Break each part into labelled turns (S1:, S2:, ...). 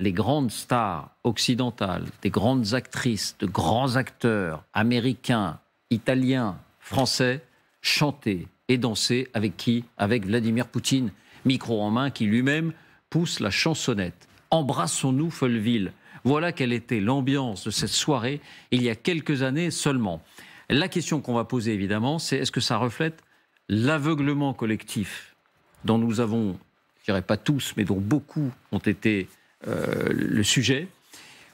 S1: les grandes stars occidentales, des grandes actrices, de grands acteurs américains, italiens, français, chanter et danser avec qui? Avec Vladimir Poutine, micro en main, qui lui-même pousse la chansonnette. Embrassons-nous Folleville. Voilà quelle était l'ambiance de cette soirée il y a quelques années seulement. La question qu'on va poser évidemment, c'est est-ce que ça reflète l'aveuglement collectif dont nous avons, je dirais pas tous, mais dont beaucoup ont été le sujet,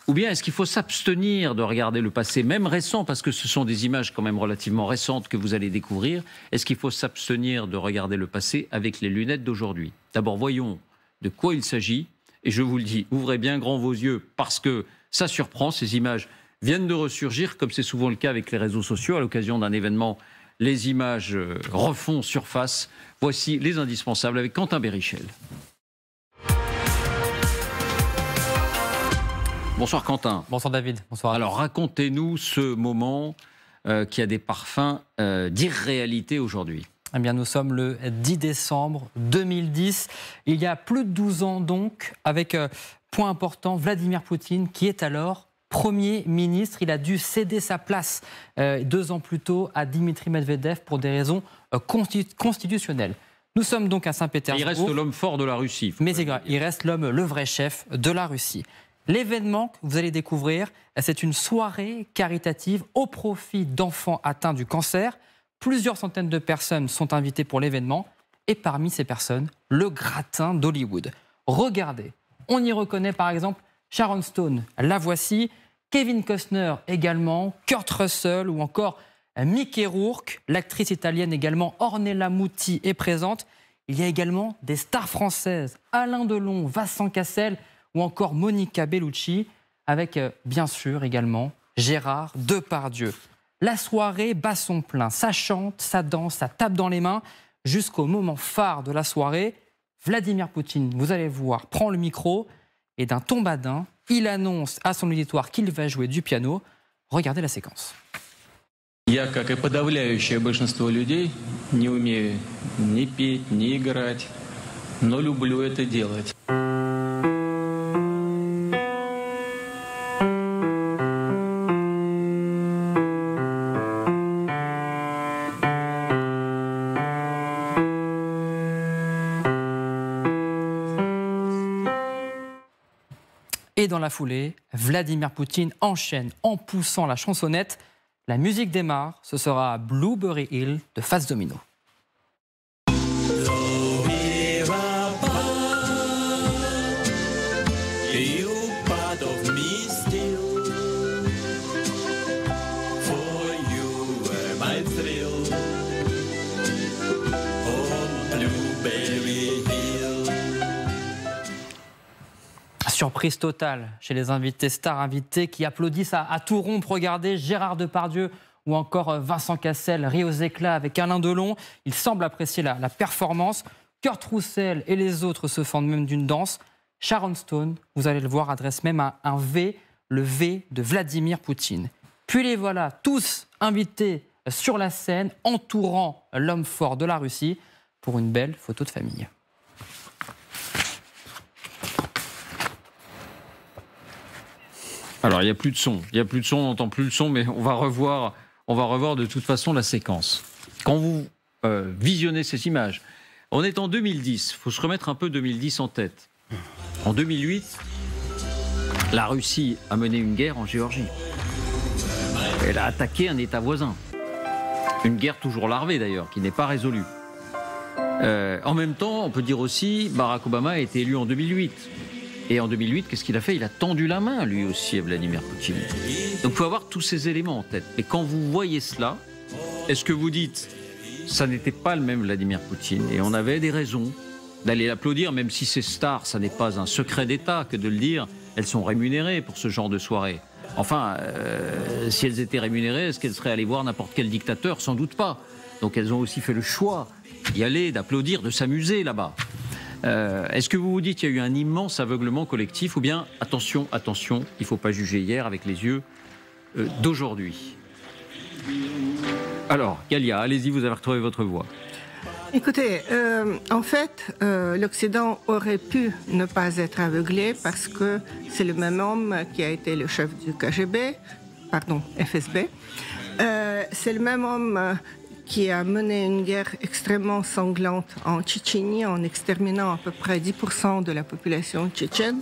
S1: ou bien est-ce qu'il faut s'abstenir de regarder le passé, même récent, parce que ce sont des images quand même relativement récentes que vous allez découvrir. Est-ce qu'il faut s'abstenir de regarder le passé avec les lunettes d'aujourd'hui? D'abord, voyons de quoi il s'agit. Et je vous le dis, ouvrez bien grand vos yeux, parce que ça surprend. Ces images viennent de ressurgir, comme c'est souvent le cas avec les réseaux sociaux. À l'occasion d'un événement, les images refont surface. Voici les indispensables avec Quentin Bérichel. Bonsoir Quentin.
S2: Bonsoir David. Bonsoir.
S1: Alors racontez-nous ce moment qui a des parfums d'irréalité aujourd'hui.
S2: Eh bien, nous sommes le 10 décembre 2010. Il y a plus de 12 ans donc, avec, point important, Vladimir Poutine qui est alors Premier ministre. Il a dû céder sa place 2 ans plus tôt à Dimitri Medvedev pour des raisons constitutionnelles. Nous sommes donc à Saint-Pétersbourg.
S1: Il reste l'homme fort de la Russie.
S2: Mais il reste l'homme, le vrai chef de la Russie. L'événement que vous allez découvrir, c'est une soirée caritative au profit d'enfants atteints du cancer. Plusieurs centaines de personnes sont invitées pour l'événement. Et parmi ces personnes, le gratin d'Hollywood. Regardez, on y reconnaît par exemple Sharon Stone, la voici, Kevin Costner également, Kurt Russell ou encore Mickey Rourke, l'actrice italienne également, Ornella Muti est présente. Il y a également des stars françaises, Alain Delon, Vincent Cassel ou encore Monica Bellucci, avec bien sûr également Gérard Depardieu. La soirée bat son plein, ça chante, ça danse, ça tape dans les mains, jusqu'au moment phare de la soirée. Vladimir Poutine, vous allez voir, prend le micro et d'un ton badin, il annonce à son auditoire qu'il va jouer du piano. Regardez la séquence.
S3: Я, как и подавляющее большинство людей, не умею ни петь, ни играть, но люблю это делать.
S2: Et dans la foulée, Vladimir Poutine enchaîne en poussant la chansonnette. La musique démarre, ce sera Blueberry Hill de Fats Domino. Surprise totale chez les invités, stars invités qui applaudissent à tout rompre. Regardez, Gérard Depardieu ou encore Vincent Cassel rient aux éclats avec Alain Delon. Ils semblent apprécier la performance. Kurt Russell et les autres se fendent même d'une danse. Sharon Stone, vous allez le voir, adresse même un V, le V de Vladimir Poutine. Puis les voilà tous invités sur la scène, entourant l'homme fort de la Russie pour une belle photo de famille.
S1: Alors, il n'y a plus de son, on n'entend plus le son, mais on va revoir de toute façon la séquence. Quand vous visionnez ces images, on est en 2010, il faut se remettre un peu 2010 en tête. En 2008, la Russie a mené une guerre en Géorgie. Elle a attaqué un État voisin. Une guerre toujours larvée d'ailleurs, qui n'est pas résolue. En même temps, on peut dire aussi, Barack Obama a été élu en 2008. Et en 2008, qu'est-ce qu'il a fait? Il a tendu la main, lui aussi, à Vladimir Poutine. Donc il faut avoir tous ces éléments en tête. Et quand vous voyez cela, est-ce que vous dites, ça n'était pas le même Vladimir Poutine et on avait des raisons d'aller l'applaudir, même si ces stars, ça n'est pas un secret d'État que de le dire, elles sont rémunérées pour ce genre de soirée. Enfin, si elles étaient rémunérées, est-ce qu'elles seraient allées voir n'importe quel dictateur? Sans doute pas. Donc elles ont aussi fait le choix d'y aller, d'applaudir, de s'amuser là-bas. Est-ce que vous vous dites qu'il y a eu un immense aveuglement collectif ou bien, attention, attention, il ne faut pas juger hier avec les yeux d'aujourd'hui? Alors, Galia, allez-y, vous avez retrouvé votre voix.
S4: Écoutez, en fait, l'Occident aurait pu ne pas être aveuglé parce que c'est le même homme qui a été le chef du KGB, pardon, FSB. C'est le même homme qui a mené une guerre extrêmement sanglante en Tchétchénie en exterminant à peu près 10% de la population tchétchène.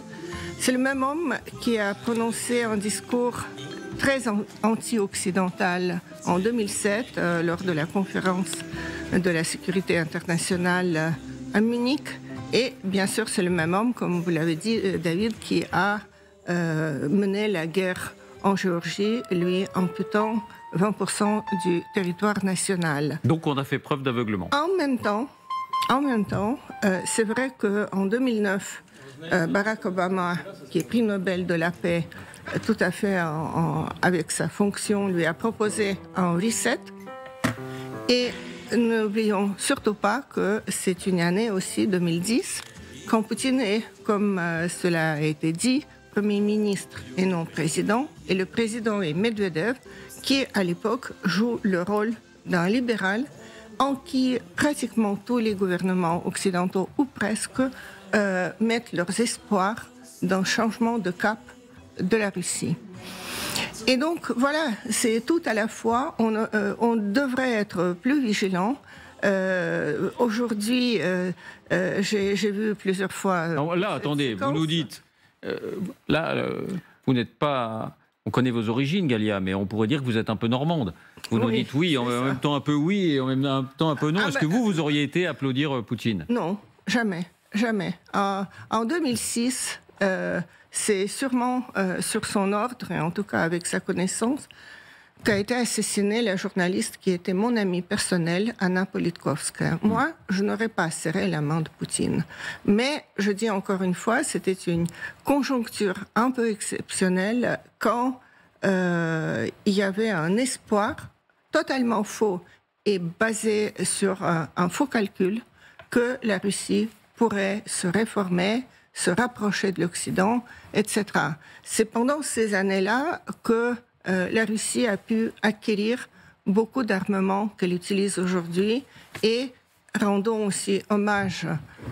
S4: C'est le même homme qui a prononcé un discours très anti-occidental en 2007 lors de la conférence de la sécurité internationale à Munich. Et bien sûr, c'est le même homme, comme vous l'avez dit, David, qui a mené la guerre en Géorgie, lui amputant 20% du territoire national.
S1: Donc on a fait preuve d'aveuglement.
S4: En même temps, c'est vrai qu'en 2009, Barack Obama, qui est prix Nobel de la paix, tout à fait avec sa fonction, lui a proposé un reset. Et n'oublions surtout pas que c'est une année aussi, 2010, quand Poutine est, comme cela a été dit, Premier ministre et non président. Et le président est Medvedev, qui à l'époque joue le rôle d'un libéral en qui pratiquement tous les gouvernements occidentaux, ou presque, mettent leurs espoirs d'un changement de cap de la Russie. Et donc, voilà, c'est tout à la fois. On devrait être plus vigilant. Aujourd'hui, j'ai vu plusieurs fois...
S1: Non, là, attendez, vous nous dites... vous n'êtes pas... On connaît vos origines, Galia, mais on pourrait dire que vous êtes un peu normande. Vous nous dites oui, en même temps un peu oui, et en même temps un peu non. Est-ce que vous auriez été applaudir Poutine?
S4: Non, jamais, jamais. En 2006... c'est sûrement sur son ordre, et en tout cas avec sa connaissance, qu'a été assassinée la journaliste qui était mon amie personnelle, Anna Politkovskaya. Moi, je n'aurais pas serré la main de Poutine. Mais, je dis encore une fois, c'était une conjoncture un peu exceptionnelle quand il y avait un espoir totalement faux et basé sur un faux calcul que la Russie pourrait se réformer, se rapprocher de l'Occident, etc. C'est pendant ces années-là que la Russie a pu acquérir beaucoup d'armements qu'elle utilise aujourd'hui, et rendons aussi hommage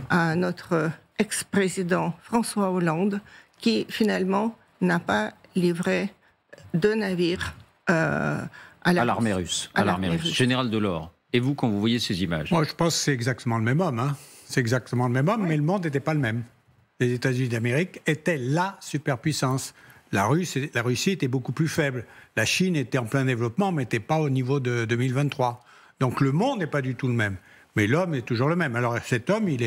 S4: à notre ex-président François Hollande, qui finalement n'a pas livré de navires à
S1: l'armée russe. Général Delors. Et vous, quand vous voyez ces images?
S5: Moi, je pense que c'est exactement le même homme. Hein. C'est exactement le même homme, mais le monde n'était pas le même. Les États-Unis d'Amérique étaient la superpuissance. La Russie était beaucoup plus faible. La Chine était en plein développement, mais n'était pas au niveau de 2023. Donc le monde n'est pas du tout le même. Mais l'homme est toujours le même. Alors cet homme, il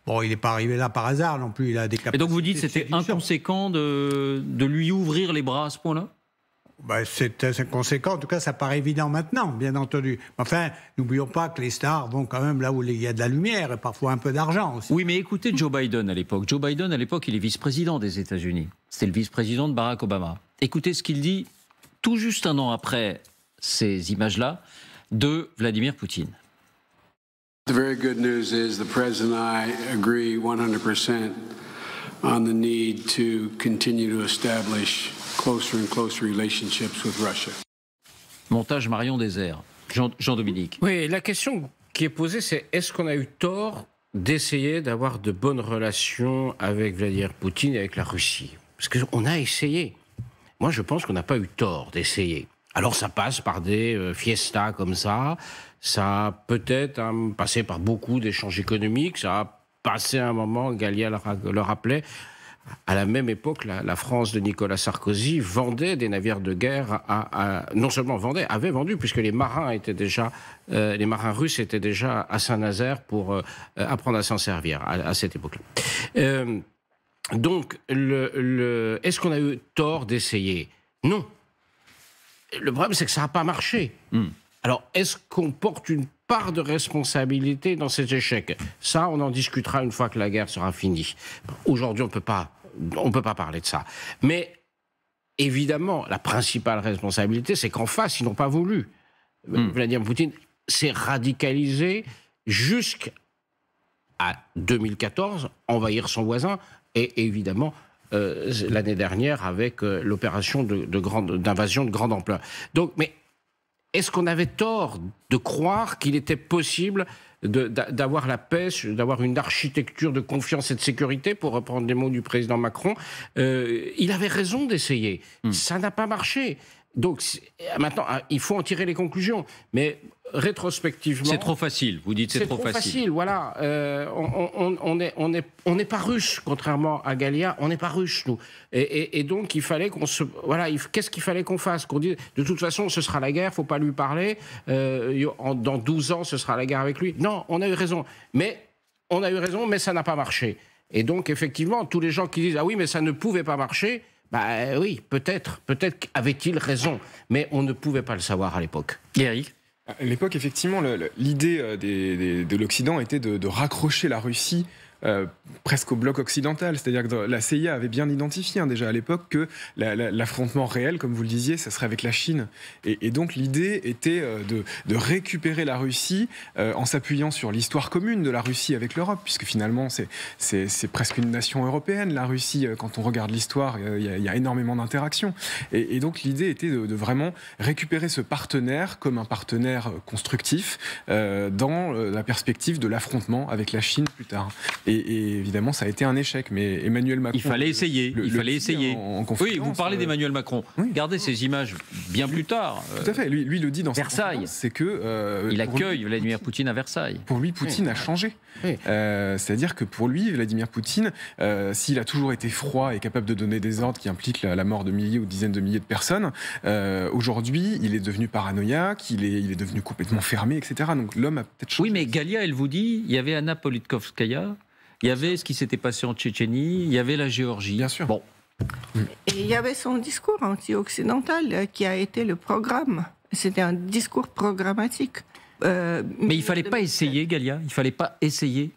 S5: n'est pas arrivé là par hasard non plus. Il a des capacités.
S1: Et donc vous dites que c'était inconséquent de lui ouvrir les bras à ce point-là?
S5: C'est conséquent, en tout cas ça paraît évident maintenant, bien entendu. Enfin, n'oublions pas que les stars vont quand même là où il y a de la lumière et parfois un peu d'argent aussi.
S1: Oui, mais écoutez Joe Biden à l'époque. Joe Biden à l'époque, il est vice-président des États-Unis. C'était le vice-président de Barack Obama. Écoutez ce qu'il dit tout juste un an après ces images-là de Vladimir Poutine.
S6: The very good news is the president and I agree 100% on the need to continue to establish closer and closer relationships with Russia.
S1: Montage Marion Désert. Jean-Dominique.
S7: Oui, la question qui est posée, c'est est-ce qu'on a eu tort d'essayer d'avoir de bonnes relations avec Vladimir Poutine et avec la Russie? Parce qu'on a essayé. Moi, je pense qu'on n'a pas eu tort d'essayer. Alors, ça passe par des fiestas comme ça. Ça a peut-être passé par beaucoup d'échanges économiques. Ça a passé un moment, Galia le rappelait. À la même époque, la France de Nicolas Sarkozy vendait des navires de guerre non seulement avait vendu, puisque les marins russes étaient déjà à Saint-Nazaire pour apprendre à s'en servir à cette époque-là. Donc, est-ce qu'on a eu tort d'essayer? Non. Le problème, c'est que ça n'a pas marché. Alors, est-ce qu'on porte une part de responsabilité dans cet échec? Ça, on en discutera une fois que la guerre sera finie. Aujourd'hui, on ne peut pas parler de ça. Mais évidemment, la principale responsabilité, c'est qu'en face, ils n'ont pas voulu. Vladimir Poutine s'est radicalisé jusqu'à 2014, envahir son voisin, et évidemment, l'année dernière, avec l'opération d'invasion de grande ampleur. Donc, mais est-ce qu'on avait tort de croire qu'il était possible d'avoir la paix, d'avoir une architecture de confiance et de sécurité, pour reprendre les mots du président Macron? Il avait raison d'essayer. Ça n'a pas marché. Donc maintenant, il faut en tirer les conclusions. Mais rétrospectivement...
S1: C'est trop facile, vous dites c'est trop facile.
S7: Voilà. On n'est pas russe, contrairement à Gallia, on n'est pas russe, nous. Et donc, il fallait qu'on se... Voilà, qu'est-ce qu'il fallait qu'on fasse? Qu'on dise, de toute façon, ce sera la guerre, il ne faut pas lui parler. Dans 12 ans, ce sera la guerre avec lui. Non, on a eu raison. Mais ça n'a pas marché. Et donc, effectivement, tous les gens qui disent « Ah oui, mais ça ne pouvait pas marcher », bah oui, peut-être avait-il raison, mais on ne pouvait pas le savoir à l'époque.
S1: Eric ?
S8: À l'époque, effectivement, l'idée de l'Occident était de raccrocher la Russie presque au bloc occidental. C'est-à-dire que la CIA avait bien identifié déjà à l'époque que l'affrontement réel, comme vous le disiez, ça serait avec la Chine. Et donc l'idée était de récupérer la Russie en s'appuyant sur l'histoire commune de la Russie avec l'Europe, puisque finalement c'est presque une nation européenne, la Russie. Quand on regarde l'histoire, il y a énormément d'interactions. Et donc l'idée était de vraiment récupérer ce partenaire comme un partenaire constructif dans la perspective de l'affrontement avec la Chine plus tard. Et évidemment, ça a été un échec. Mais Emmanuel Macron...
S1: Il fallait essayer. Oui, vous parlez d'Emmanuel Macron.
S8: Oui.
S1: Regardez ces images bien plus tard.
S8: Tout à fait. Lui le dit dans
S1: Versailles.
S8: C'est que...
S1: il accueille Vladimir Poutine à Versailles.
S8: Pour lui, Poutine a changé. Oui. C'est-à-dire que pour lui, Vladimir Poutine, s'il a toujours été froid et capable de donner des ordres qui impliquent la mort de milliers ou dizaines de milliers de personnes, aujourd'hui, il est devenu paranoïaque, il est devenu complètement fermé, etc. Donc l'homme a peut-être changé.
S1: Oui, mais Gallia, elle vous dit, il y avait Anna Politkovskaya, il y avait ce qui s'était passé en Tchétchénie, il y avait la Géorgie.
S8: Bien sûr.
S1: Bon.
S4: Et il y avait son discours anti-occidental qui a été le programme. C'était un discours programmatique.
S1: Mais il ne fallait pas essayer, Gallia. Il ne fallait pas essayer.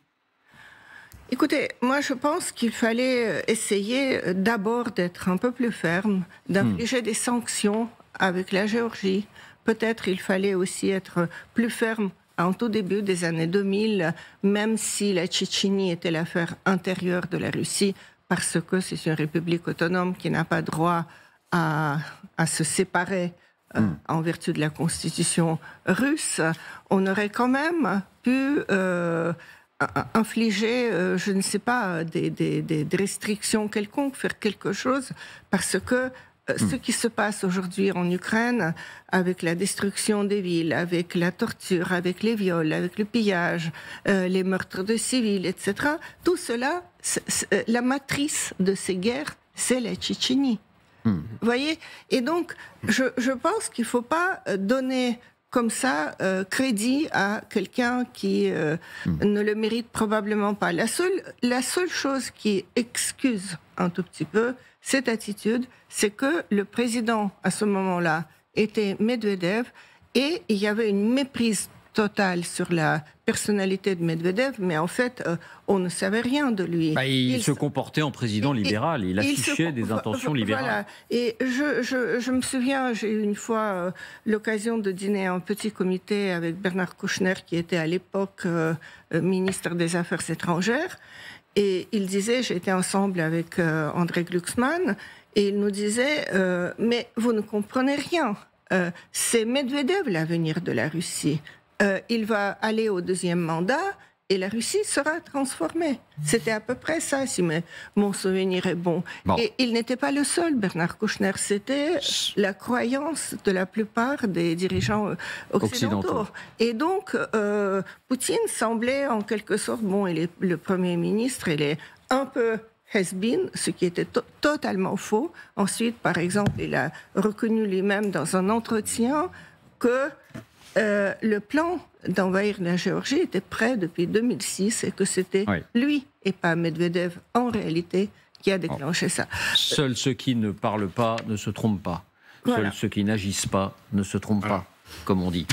S4: Écoutez, moi je pense qu'il fallait essayer d'abord d'être un peu plus ferme, d'infliger des sanctions avec la Géorgie. Peut-être il fallait aussi être plus ferme en tout début des années 2000, même si la Tchétchénie était l'affaire intérieure de la Russie, parce que c'est une république autonome qui n'a pas droit à se séparer en vertu de la constitution russe. On aurait quand même pu infliger, je ne sais pas, des restrictions quelconques, faire quelque chose, parce que ce qui se passe aujourd'hui en Ukraine, avec la destruction des villes, avec la torture, avec les viols, avec le pillage, les meurtres de civils, etc., tout cela, la matrice de ces guerres, c'est la Tchétchénie. Vous voyez? Et donc, je pense qu'il ne faut pas donner comme ça crédit à quelqu'un qui ne le mérite probablement pas. La seule chose qui excuse un tout petit peu cette attitude, c'est que le président, à ce moment-là, était Medvedev, et il y avait une méprise totale sur la personnalité de Medvedev, mais en fait, on ne savait rien de lui.
S1: Il se comportait en président libéral, il affichait des intentions libérales. Voilà.
S4: Et je me souviens, j'ai eu une fois l'occasion de dîner à un petit comité avec Bernard Kouchner, qui était à l'époque ministre des Affaires étrangères, et il disait, j'étais ensemble avec André Glucksmann, et il nous disait, mais vous ne comprenez rien, c'est Medvedev l'avenir de la Russie. Il va aller au deuxième mandat et la Russie sera transformée. C'était à peu près ça, si mon souvenir est bon. Et il n'était pas le seul, Bernard Kouchner. C'était la croyance de la plupart des dirigeants occidentaux. Et donc, Poutine semblait en quelque sorte, il est le Premier ministre, il est un peu has-been, ce qui était totalement faux. Ensuite, par exemple, il a reconnu lui-même dans un entretien que le plan d'envahir la Géorgie était prêt depuis 2006 et que c'était lui et pas Medvedev, en réalité, qui a déclenché ça.
S1: Seuls ceux qui ne parlent pas ne se trompent pas. Seuls ceux qui n'agissent pas ne se trompent pas, comme on dit.